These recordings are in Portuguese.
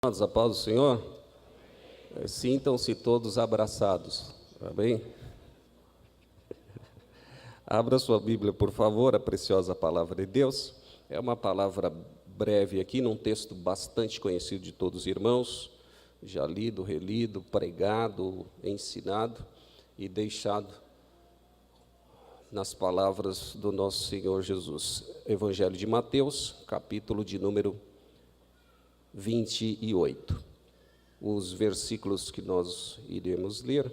A paz do Senhor, sintam-se todos abraçados, amém? Abra sua Bíblia, por favor, a preciosa palavra de Deus. É uma palavra breve aqui, num texto bastante conhecido de todos os irmãos, já lido, relido, pregado, ensinado e deixado nas palavras do nosso Senhor Jesus. Evangelho de Mateus, capítulo de número 28. Os versículos que nós iremos ler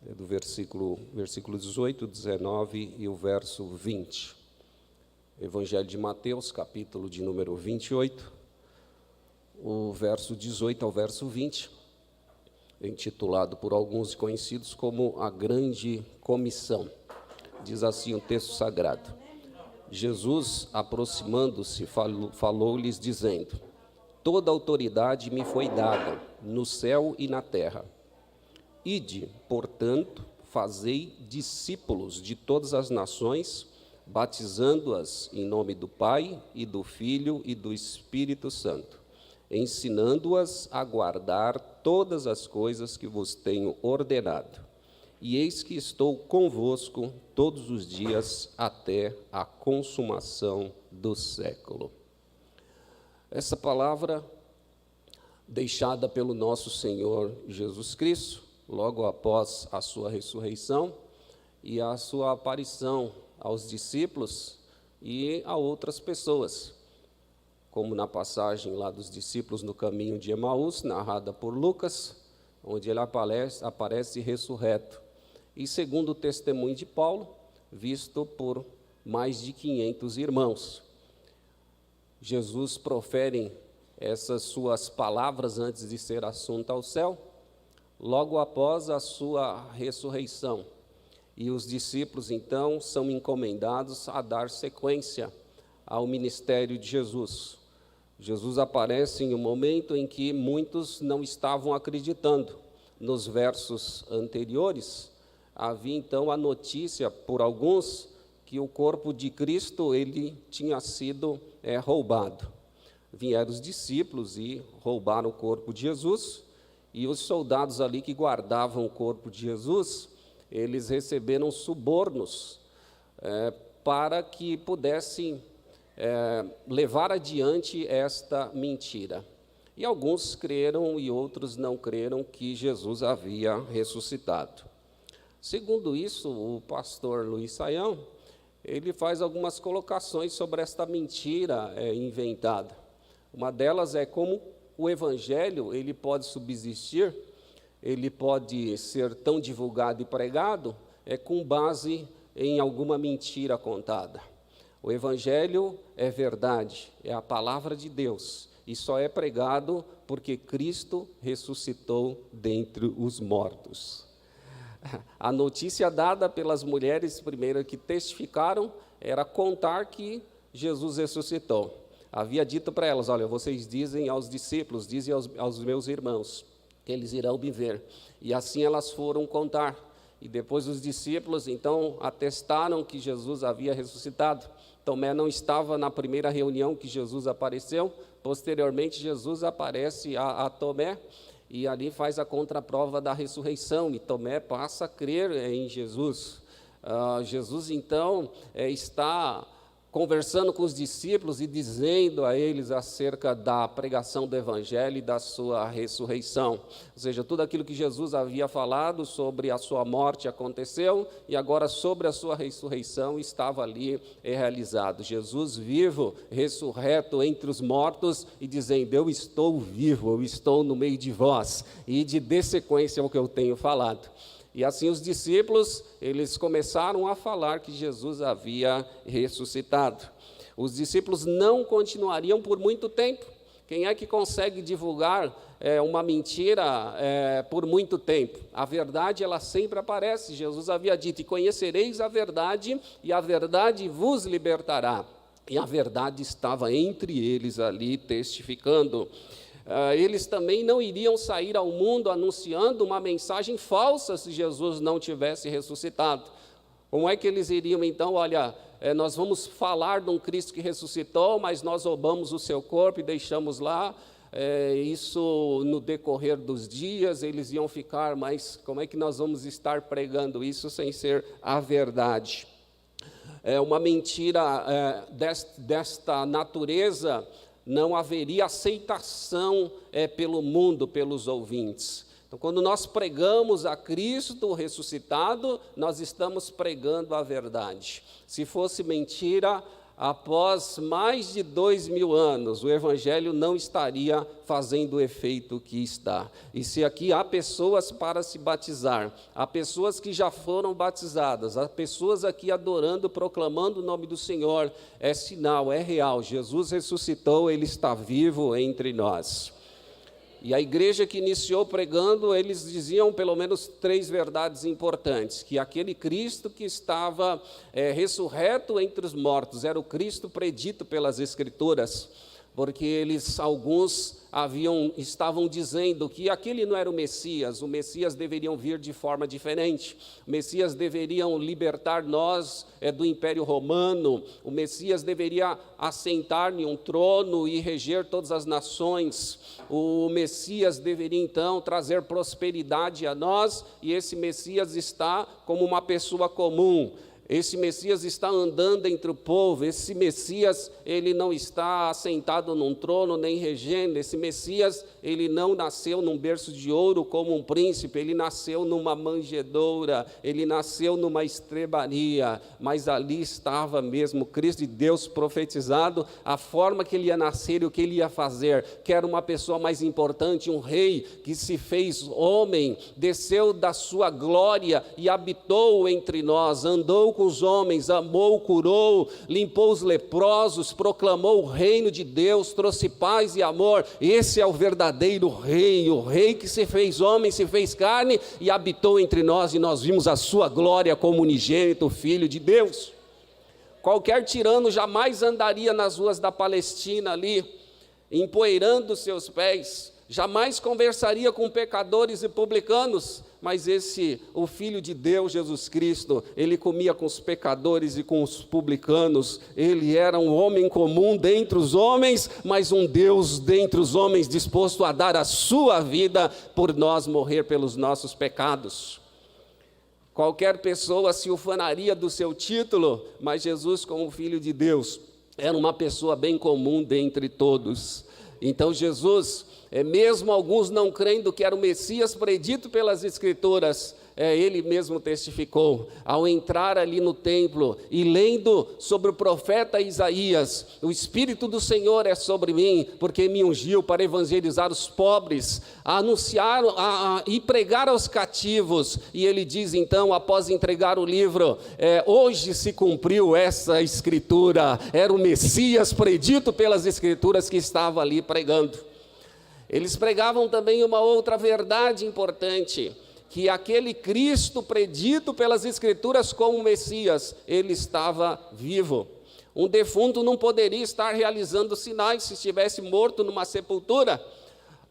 é do versículo 18, 19 e o verso 20. Evangelho de Mateus, capítulo de número 28, o verso 18 ao verso 20, intitulado por alguns conhecidos como a Grande Comissão. Diz assim o texto sagrado: Jesus, aproximando-se, falou-lhes dizendo: toda autoridade me foi dada, no céu e na terra. Ide, portanto, fazei discípulos de todas as nações, batizando-as em nome do Pai, e do Filho e do Espírito Santo, ensinando-as a guardar todas as coisas que vos tenho ordenado. E eis que estou convosco todos os dias até a consumação do século. Essa palavra, deixada pelo nosso Senhor Jesus Cristo, logo após a sua ressurreição e a sua aparição aos discípulos e a outras pessoas, como na passagem lá dos discípulos no caminho de Emaús, narrada por Lucas, onde ele aparece ressurreto, e segundo o testemunho de Paulo, visto por mais de 500 irmãos. Jesus profere essas suas palavras antes de ser assunto ao céu, logo após a sua ressurreição. E os discípulos, então, são encomendados a dar sequência ao ministério de Jesus. Jesus aparece em um momento em que muitos não estavam acreditando. Nos versos anteriores, havia, então, a notícia por alguns que o corpo de Cristo ele tinha sido roubado. Vieram os discípulos e roubaram o corpo de Jesus, e os soldados ali que guardavam o corpo de Jesus, eles receberam subornos para que pudessem levar adiante esta mentira. E alguns creram e outros não creram que Jesus havia ressuscitado. Segundo isso, o pastor Luiz Saião, ele faz algumas colocações sobre esta mentira inventada. Uma delas é como o evangelho ele pode subsistir, ele pode ser tão divulgado e pregado com base em alguma mentira contada. O evangelho é verdade, é a palavra de Deus, e só é pregado porque Cristo ressuscitou dentre os mortos. A notícia dada pelas mulheres primeiro que testificaram era contar que Jesus ressuscitou. Havia dito para elas: olha, vocês dizem aos discípulos, dizem aos meus irmãos, que eles irão me ver. E assim elas foram contar. E depois os discípulos, então, atestaram que Jesus havia ressuscitado. Tomé não estava na primeira reunião que Jesus apareceu. Posteriormente, Jesus aparece a Tomé, e ali faz a contraprova da ressurreição, e Tomé passa a crer em Jesus. Jesus, então, está conversando com os discípulos e dizendo a eles acerca da pregação do Evangelho e da sua ressurreição. Ou seja, tudo aquilo que Jesus havia falado sobre a sua morte aconteceu, e agora sobre a sua ressurreição estava ali realizado. Jesus vivo, ressurreto entre os mortos e dizendo: eu estou vivo, eu estou no meio de vós, e de dê sequência ao que eu tenho falado. E assim os discípulos, eles começaram a falar que Jesus havia ressuscitado. Os discípulos não continuariam por muito tempo. Quem é que consegue divulgar uma mentira por muito tempo? A verdade, ela sempre aparece. Jesus havia dito: e conhecereis a verdade, e a verdade vos libertará. E a verdade estava entre eles ali, testificando. Eles também não iriam sair ao mundo anunciando uma mensagem falsa se Jesus não tivesse ressuscitado. Como é que eles iriam então? Olha, nós vamos falar de um Cristo que ressuscitou, mas nós roubamos o seu corpo e deixamos lá. isso no decorrer dos dias, eles iam ficar, mas como é que nós vamos estar pregando isso sem ser a verdade? Uma mentira desta natureza, não haveria aceitação pelo mundo, pelos ouvintes. Então, quando nós pregamos a Cristo ressuscitado, nós estamos pregando a verdade. Se fosse mentira, após mais de 2000 anos, o Evangelho não estaria fazendo o efeito que está. E se aqui há pessoas para se batizar, há pessoas que já foram batizadas, há pessoas aqui adorando, proclamando o nome do Senhor, é sinal, é real. Jesus ressuscitou, Ele está vivo entre nós. E a igreja que iniciou pregando, eles diziam pelo menos 3 verdades importantes, que aquele Cristo que estava ressurreto entre os mortos, era o Cristo predito pelas Escrituras, porque alguns estavam dizendo que aquele não era o Messias deveria vir de forma diferente, o Messias deveria libertar nós do Império Romano, o Messias deveria assentar em um trono e reger todas as nações, o Messias deveria então trazer prosperidade a nós, e esse Messias está como uma pessoa comum. Esse Messias está andando entre o povo, esse Messias, ele não está assentado num trono, nem regendo, esse Messias, ele não nasceu num berço de ouro como um príncipe, ele nasceu numa manjedoura, ele nasceu numa estrebaria, mas ali estava mesmo Cristo de Deus profetizado, a forma que ele ia nascer e o que ele ia fazer, que era uma pessoa mais importante, um rei que se fez homem, desceu da sua glória e habitou entre nós, andou com os homens, amou, curou, limpou os leprosos, proclamou o reino de Deus, trouxe paz e amor. Esse é o verdadeiro rei, o rei que se fez homem, se fez carne e habitou entre nós, e nós vimos a sua glória como unigênito Filho de Deus. Qualquer tirano jamais andaria nas ruas da Palestina ali, empoeirando seus pés, jamais conversaria com pecadores e publicanos, mas o Filho de Deus, Jesus Cristo, ele comia com os pecadores e com os publicanos, ele era um homem comum dentre os homens, mas um Deus dentre os homens, disposto a dar a sua vida por nós, morrer pelos nossos pecados. Qualquer pessoa se ufanaria do seu título, mas Jesus, como Filho de Deus, era uma pessoa bem comum dentre todos. Então Jesus, mesmo alguns não crendo que era o Messias predito pelas Escrituras, ele mesmo testificou, ao entrar ali no templo e lendo sobre o profeta Isaías, o Espírito do Senhor é sobre mim, porque me ungiu para evangelizar os pobres, a anunciar e pregar aos cativos, e ele diz então, após entregar o livro, hoje se cumpriu essa Escritura, era o Messias predito pelas Escrituras que estava ali pregando. Eles pregavam também uma outra verdade importante, que aquele Cristo predito pelas Escrituras como Messias, ele estava vivo. Um defunto não poderia estar realizando sinais se estivesse morto numa sepultura.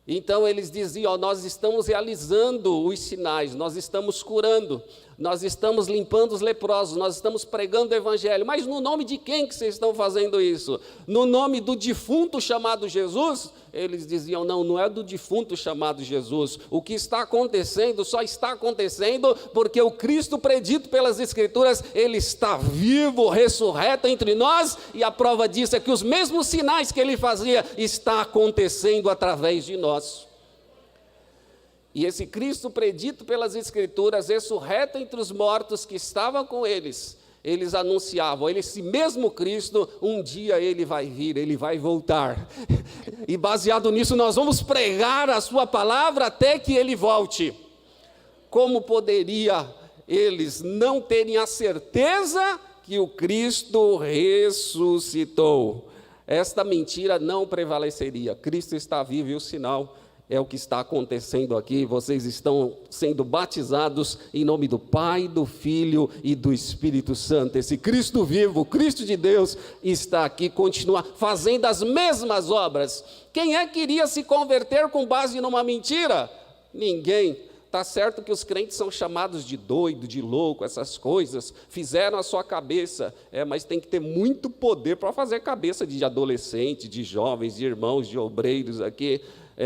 Então eles diziam, nós estamos realizando os sinais, nós estamos curando, nós estamos limpando os leprosos, nós estamos pregando o Evangelho, mas no nome de quem que vocês estão fazendo isso? No nome do defunto chamado Jesus? Eles diziam, não é do defunto chamado Jesus, o que está acontecendo, só está acontecendo porque o Cristo predito pelas Escrituras, ele está vivo, ressurreto entre nós, e a prova disso é que os mesmos sinais que ele fazia, está acontecendo através de nós. E esse Cristo predito pelas Escrituras, ressurreto entre os mortos que estavam com eles anunciavam, esse mesmo Cristo, um dia ele vai vir, ele vai voltar, e baseado nisso nós vamos pregar a sua palavra até que ele volte. Como poderia eles não terem a certeza que o Cristo ressuscitou? Esta mentira não prevaleceria. Cristo está vivo, e o sinal é o que está acontecendo aqui. Vocês estão sendo batizados em nome do Pai, do Filho e do Espírito Santo. Esse Cristo vivo, o Cristo de Deus, está aqui, continua fazendo as mesmas obras. Quem é que iria se converter com base numa mentira? Ninguém. Está certo que os crentes são chamados de doido, de louco, essas coisas, fizeram a sua cabeça, mas tem que ter muito poder para fazer cabeça de adolescente, de jovens, de irmãos, de obreiros aqui,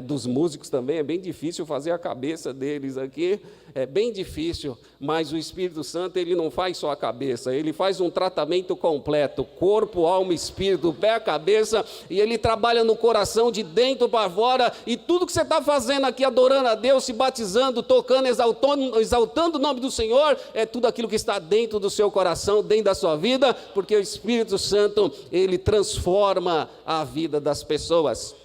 dos músicos também, é bem difícil fazer a cabeça deles aqui, é bem difícil, mas o Espírito Santo, ele não faz só a cabeça, ele faz um tratamento completo, corpo, alma, espírito, pé, a cabeça, e ele trabalha no coração de dentro para fora, e tudo que você está fazendo aqui, adorando a Deus, se batizando, tocando, exaltando o nome do Senhor, é tudo aquilo que está dentro do seu coração, dentro da sua vida, porque o Espírito Santo, ele transforma a vida das pessoas.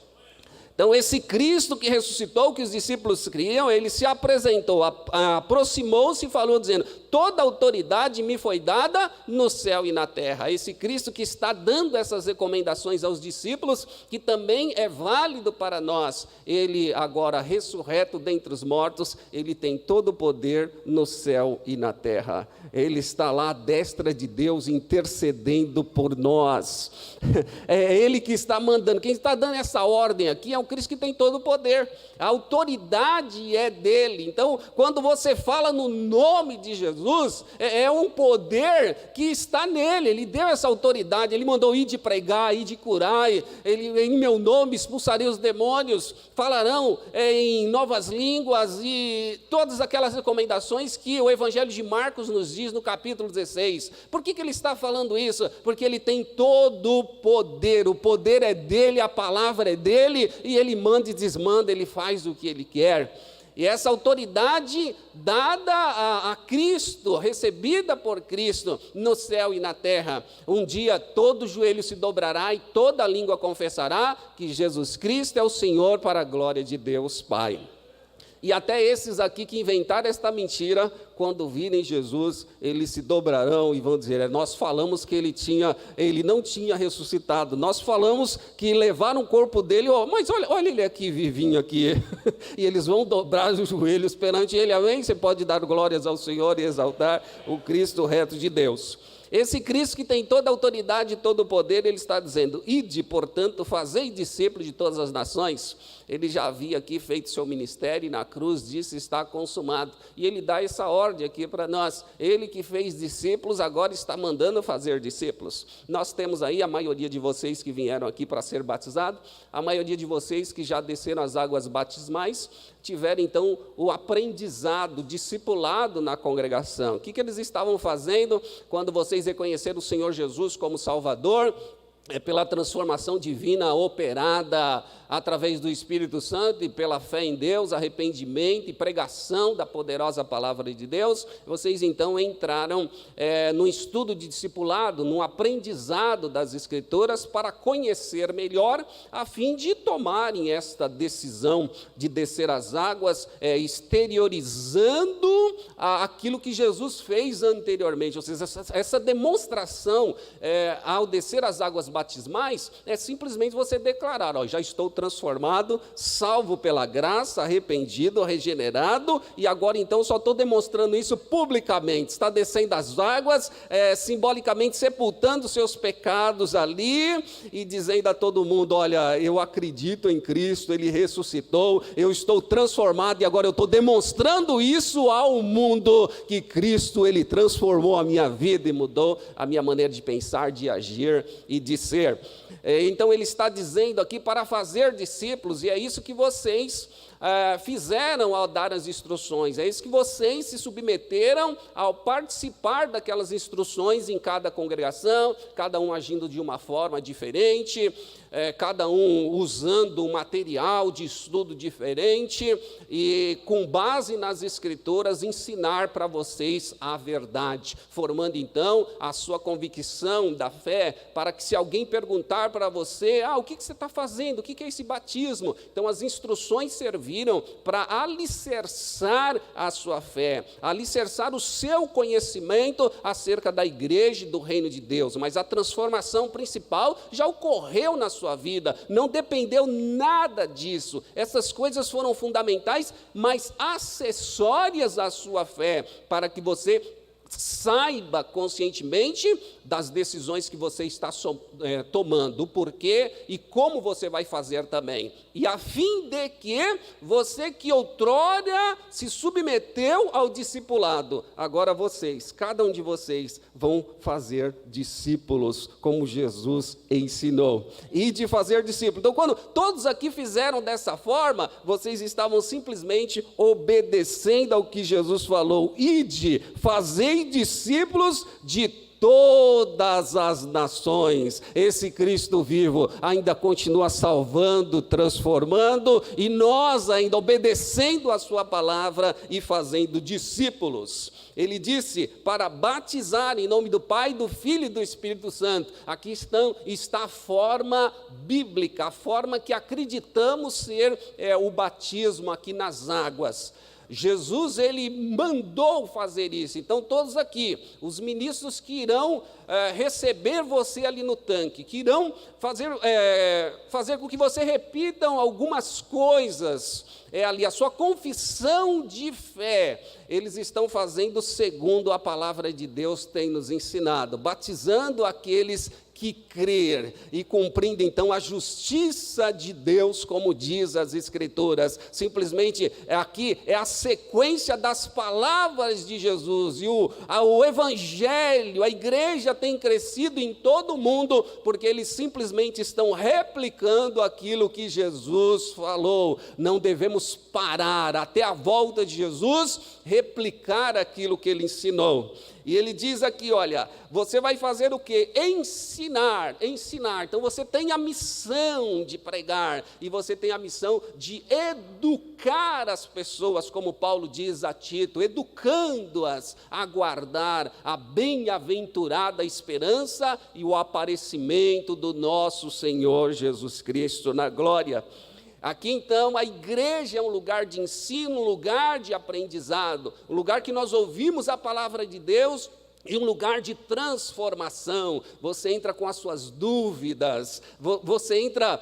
Então, esse Cristo que ressuscitou, que os discípulos criam, ele se apresentou, aproximou-se e falou, dizendo: toda autoridade me foi dada no céu e na terra. Esse Cristo que está dando essas recomendações aos discípulos, que também é válido para nós, ele agora ressurreto dentre os mortos, ele tem todo o poder no céu e na terra. Ele está lá à destra de Deus, intercedendo por nós. É ele que está mandando. Quem está dando essa ordem aqui é o Cristo que tem todo o poder. A autoridade é dele. Então, quando você fala no nome de Jesus, é um poder que está nele. Ele deu essa autoridade. Ele mandou ir de pregar, ir de curar. Ele, em meu nome, expulsarei os demônios. Falarão em novas línguas e todas aquelas recomendações que o Evangelho de Marcos nos diz no capítulo 16. Por que ele está falando isso? Porque ele tem todo o poder é dele, a palavra é dele, e ele manda e desmanda, ele faz o que ele quer. E essa autoridade dada a Cristo, recebida por Cristo no céu e na terra, um dia todo joelho se dobrará e toda língua confessará que Jesus Cristo é o Senhor, para a glória de Deus Pai. E até esses aqui que inventaram esta mentira, quando virem Jesus, eles se dobrarão e vão dizer: nós falamos que ele não tinha ressuscitado, nós falamos que levaram o corpo dele, mas olha ele aqui, vivinho aqui, e eles vão dobrar os joelhos perante ele, amém? Você pode dar glórias ao Senhor e exaltar o Cristo reto de Deus. Esse Cristo que tem toda a autoridade e todo o poder, ele está dizendo: ide, portanto, fazei discípulos de todas as nações. Ele já havia aqui feito seu ministério e na cruz disse: está consumado. E ele dá essa ordem aqui para nós. Ele que fez discípulos, agora está mandando fazer discípulos. Nós temos aí a maioria de vocês que vieram aqui para ser batizados, a maioria de vocês que já desceram as águas batismais, tiveram então o aprendizado, o discipulado na congregação. O que eles estavam fazendo quando vocês reconheceram o Senhor Jesus como Salvador? Pela transformação divina operada através do Espírito Santo e pela fé em Deus, arrependimento e pregação da poderosa palavra de Deus, vocês então entraram no estudo de discipulado, no aprendizado das Escrituras para conhecer melhor, a fim de tomarem esta decisão de descer as águas, exteriorizando aquilo que Jesus fez anteriormente. Ou seja, essa demonstração ao descer as águas batismais é simplesmente você declarar: já estou transformado, salvo pela graça, arrependido, regenerado, e agora então só estou demonstrando isso publicamente. Está descendo as águas, simbolicamente sepultando seus pecados ali e dizendo a todo mundo: olha, eu acredito em Cristo, Ele ressuscitou, eu estou transformado e agora eu estou demonstrando isso ao mundo, que Cristo, Ele transformou a minha vida e mudou a minha maneira de pensar, de agir e de ser. Então ele está dizendo aqui para fazer discípulos, e é isso que vocês fizeram ao dar as instruções, é isso que vocês se submeteram ao participar daquelas instruções em cada congregação, cada um agindo de uma forma diferente, cada um usando um material de estudo diferente, e com base nas Escrituras ensinar para vocês a verdade, formando então a sua convicção da fé, para que se alguém perguntar para você: o que você está fazendo, o que é esse batismo? Então as instruções serviram para alicerçar a sua fé, alicerçar o seu conhecimento acerca da igreja e do reino de Deus, mas a transformação principal já ocorreu na sua vida, não dependeu nada disso. Essas coisas foram fundamentais, mas acessórias à sua fé, para que você saiba conscientemente das decisões que você está tomando, o porquê e como você vai fazer também. E a fim de que você que outrora se submeteu ao discipulado, agora vocês, cada um de vocês, vão fazer discípulos, como Jesus ensinou. E de fazer discípulos. Então, quando todos aqui fizeram dessa forma, vocês estavam simplesmente obedecendo ao que Jesus falou. Ide, fazei discípulos de todas as nações. Esse Cristo vivo ainda continua salvando, transformando, e nós ainda obedecendo a sua palavra e fazendo discípulos. Ele disse para batizar em nome do Pai, do Filho e do Espírito Santo. Aqui está a forma bíblica, a forma que acreditamos ser o batismo aqui nas águas. Jesus, ele mandou fazer isso. Então, todos aqui, os ministros que irão receber você ali no tanque, que irão fazer com que você repitam algumas coisas, ali a sua confissão de fé, eles estão fazendo segundo a palavra de Deus tem nos ensinado, batizando aqueles que crer e cumprindo então a justiça de Deus, como diz as Escrituras. Simplesmente aqui é a sequência das palavras de Jesus, e o Evangelho, a igreja tem crescido em todo o mundo, porque eles simplesmente estão replicando aquilo que Jesus falou. Não devemos parar até a volta de Jesus, replicar aquilo que ele ensinou. E ele diz aqui, olha, você vai fazer o quê? Ensinar. Então você tem a missão de pregar, e você tem a missão de educar as pessoas, como Paulo diz a Tito, educando-as a guardar a bem-aventurada esperança e o aparecimento do nosso Senhor Jesus Cristo na glória. Aqui então a igreja é um lugar de ensino, um lugar de aprendizado, um lugar que nós ouvimos a palavra de Deus e um lugar de transformação. Você entra com as suas dúvidas, você entra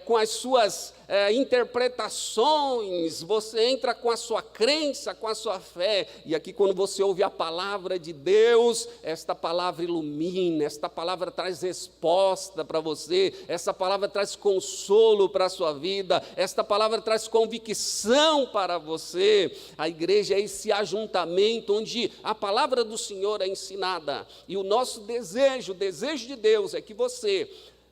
com as suas interpretações, você entra com a sua crença, com a sua fé, e aqui quando você ouve a palavra de Deus, esta palavra ilumina, esta palavra traz resposta para você, essa palavra traz consolo para a sua vida, esta palavra traz convicção para você. A igreja é esse ajuntamento onde a palavra do Senhor é ensinada, e o nosso desejo, o desejo de Deus é que você,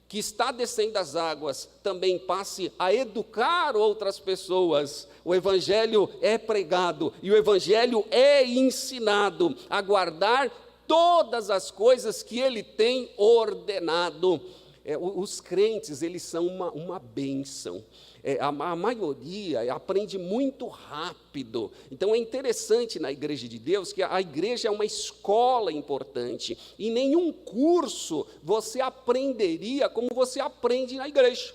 que está descendo as águas, também passe a educar outras pessoas. O Evangelho é pregado e o Evangelho é ensinado a guardar todas as coisas que Ele tem ordenado. Os crentes, eles são uma bênção. A maioria aprende muito rápido. Então é interessante na igreja de Deus que a igreja é uma escola importante. Em nenhum curso você aprenderia como você aprende na igreja.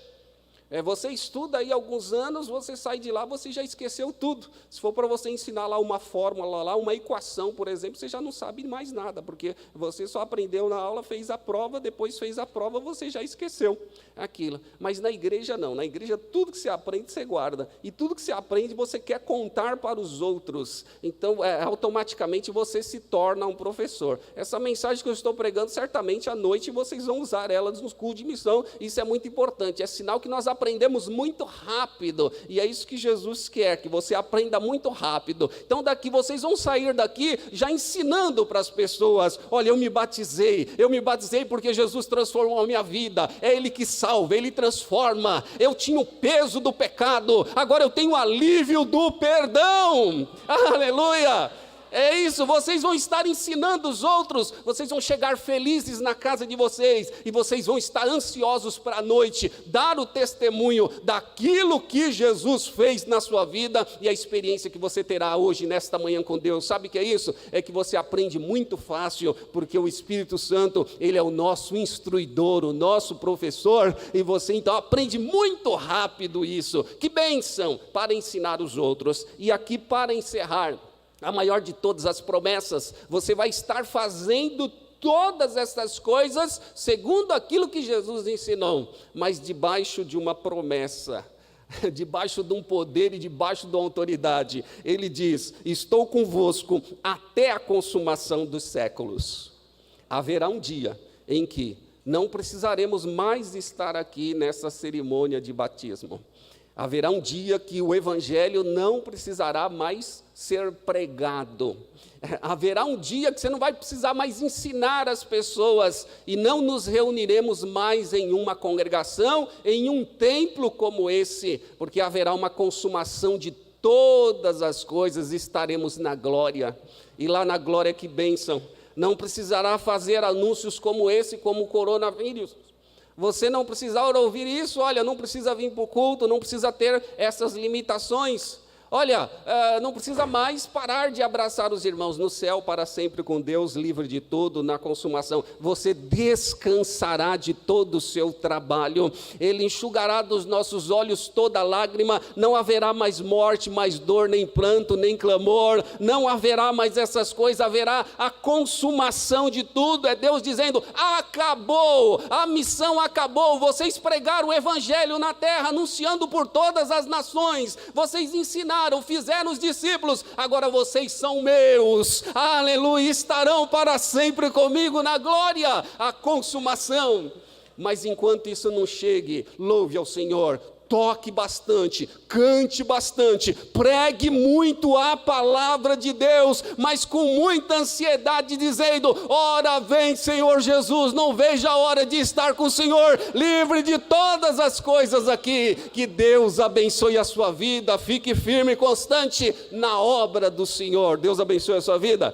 Você estuda aí alguns anos, você sai de lá, você já esqueceu tudo. Se for para você ensinar lá uma fórmula, lá, uma equação, por exemplo, você já não sabe mais nada, porque você só aprendeu na aula, fez a prova, depois fez a prova, você já esqueceu aquilo. Mas na igreja não, na igreja tudo que você aprende, você guarda. E tudo que você aprende, você quer contar para os outros. Então, automaticamente você se torna um professor. Essa mensagem que eu estou pregando, certamente à noite vocês vão usar ela nos cultos de missão, isso é muito importante, é sinal que nós aprendemos muito rápido, e é isso que Jesus quer, que você aprenda muito rápido. Então vocês vão sair daqui já ensinando para as pessoas, olha, eu me batizei porque Jesus transformou a minha vida, é Ele que salva, Ele transforma, eu tinha o peso do pecado, agora eu tenho o alívio do perdão, aleluia. É isso, vocês vão estar ensinando os outros, vocês vão chegar felizes na casa de vocês, e vocês vão estar ansiosos para a noite, dar o testemunho daquilo que Jesus fez na sua vida, e a experiência que você terá hoje, nesta manhã com Deus. Sabe o que é isso? É que você aprende muito fácil, porque o Espírito Santo, Ele é o nosso instruidor, o nosso professor, e você então aprende muito rápido isso. Que bênção para ensinar os outros. E aqui, para encerrar, a maior de todas as promessas, você vai estar fazendo todas essas coisas segundo aquilo que Jesus ensinou, mas debaixo de uma promessa. debaixo de um poder e debaixo de uma autoridade. Ele diz: estou convosco até a consumação dos séculos. Haverá um dia em que não precisaremos mais estar aqui nessa cerimônia de batismo. Haverá um dia que o evangelho não precisará mais ser pregado. Haverá um dia que você não vai precisar mais ensinar as pessoas e não nos reuniremos mais em uma congregação, em um templo como esse, porque haverá uma consumação de todas as coisas, estaremos na glória. E lá na glória, que bênção! Não precisará fazer anúncios como esse, como o coronavírus. Você não precisará ouvir isso, olha, não precisa vir para o culto, não precisa ter essas limitações. Olha, não precisa mais parar de abraçar os irmãos no céu para sempre com Deus, livre de tudo, na consumação. Você descansará de todo o seu trabalho. Ele enxugará dos nossos olhos toda lágrima. Não haverá mais morte, mais dor, nem pranto, nem clamor. Não haverá mais essas coisas. Haverá a consumação de tudo. É Deus dizendo: acabou, a missão acabou. Vocês pregaram o evangelho na terra, anunciando por todas as nações. Vocês ensinaram, fizeram os discípulos, agora vocês são meus, aleluia, estarão para sempre comigo na glória, a consumação. Mas enquanto isso não chegue, louve ao Senhor, toque bastante, cante bastante, pregue muito a palavra de Deus, mas com muita ansiedade, dizendo: ora vem Senhor Jesus, não vejo a hora de estar com o Senhor, livre de todas as coisas aqui. Que Deus abençoe a sua vida, fique firme e constante na obra do Senhor. Deus abençoe a sua vida.